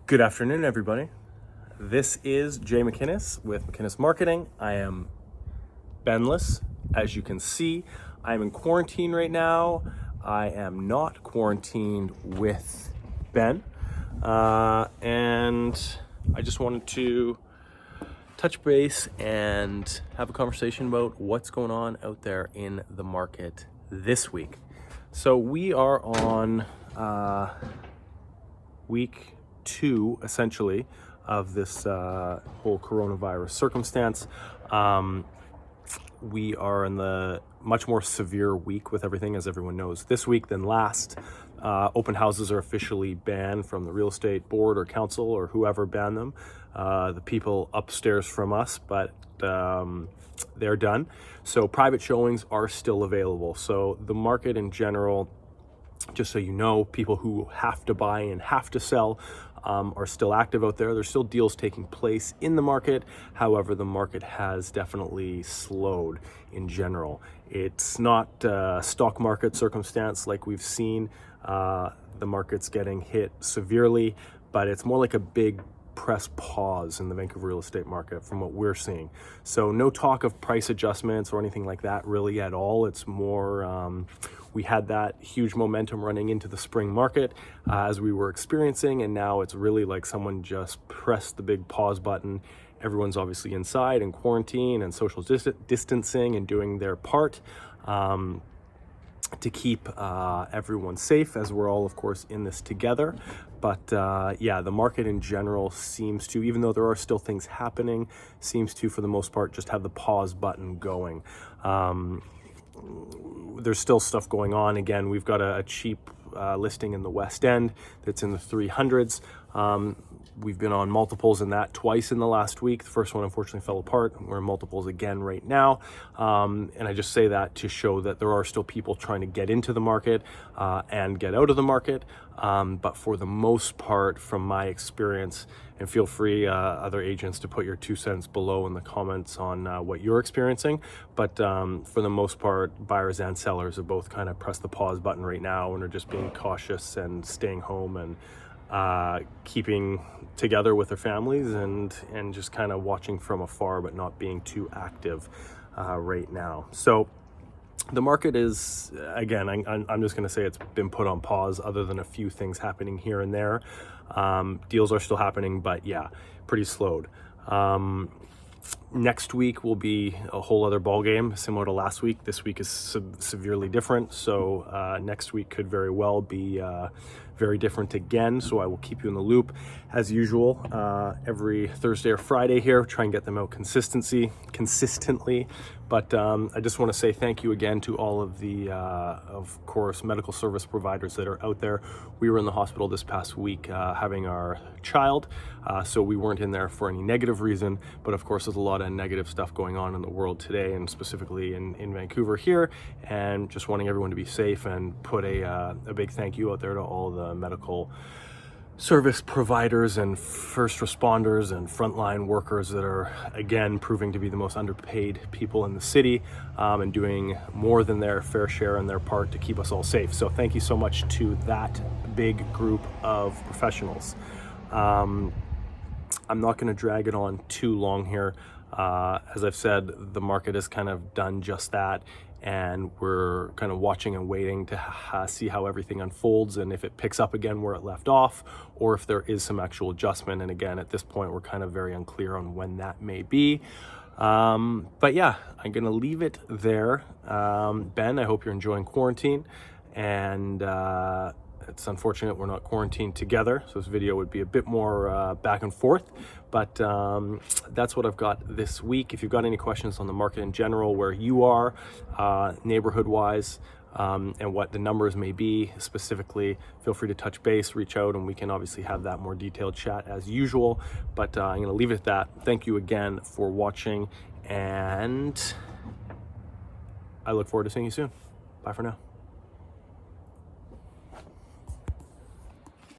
Good afternoon, everybody. This is Jay McInnes with McInnes Marketing. I am Benless. As you can see, I'm in quarantine right now. I am not quarantined with Ben. And I just wanted to touch base and have a conversation about what's going on out there in the market this week. So we are on week 2, essentially, of this whole coronavirus circumstance. We are in the much more severe week with everything, as everyone knows, this week than last. Open houses are officially banned from the real estate board or council or whoever banned them. The people upstairs from us, but they're done. So private showings are still available. So the market in general, just so you know, people who have to buy and have to sell are still active out there. There's still deals taking place in the market. However, the market has definitely slowed in general. It's not a stock market circumstance like we've seen. The market's getting hit severely, but it's more like a big press pause in the Vancouver real estate market from what we're seeing. So no talk of price adjustments or anything like that really at all. It's more, we had that huge momentum running into the spring market as we were experiencing, and now it's really like someone just pressed the big pause button. Everyone's obviously inside and quarantine and social distancing and doing their part to keep everyone safe, as we're all, of course, in this together. But yeah, the market in general seems to, even though there are still things happening, seems to, for the most part, just have the pause button going. There's still stuff going on. Again, we've got a cheap listing in the West End that's in the 300s. We've been on multiples in that twice in the last week. The first one unfortunately fell apart. We're in multiples again right now. And I just say that to show that there are still people trying to get into the market and get out of the market. But for the most part, from my experience, and feel free, other agents, to put your 2 cents below in the comments on what you're experiencing. But for the most part, buyers and sellers have both kind of pressed the pause button right now and are just being cautious and staying home and keeping together with their families and just kind of watching from afar, but not being too active right now. So the market is, again, I'm just going to say it's been put on pause, other than a few things happening here and there. Deals are still happening, but yeah, pretty slowed. Next week will be a whole other ball game, similar to last week. This week is severely different, so next week could very well be very different again. So I will keep you in the loop as usual every Thursday or Friday here. Try and get them out consistently. But I just want to say thank you again to all of the, of course, medical service providers that are out there. We were in the hospital this past week having our child, so we weren't in there for any negative reason. But of course, there's a lot of negative stuff going on in the world today, and specifically in Vancouver here. And just wanting everyone to be safe, and put a big thank you out there to all the medical service providers and first responders and frontline workers that are, again, proving to be the most underpaid people in the city, and doing more than their fair share and their part to keep us all safe. So thank you so much to that big group of professionals. I'm not going to drag it on too long here. As I've said, the market has kind of done just that, and we're kind of watching and waiting to see how everything unfolds, and if it picks up again where it left off, or if there is some actual adjustment. And again, at this point, we're kind of very unclear on when that may be. But yeah, I'm going to leave it there. Ben, I hope you're enjoying quarantine, and it's unfortunate we're not quarantined together, so this video would be a bit more back and forth. But that's what I've got this week. If you've got any questions on the market in general, where you are, neighborhood-wise, and what the numbers may be specifically, feel free to touch base, reach out, and we can obviously have that more detailed chat as usual. But I'm going to leave it at that. Thank you again for watching, and I look forward to seeing you soon. Bye for now.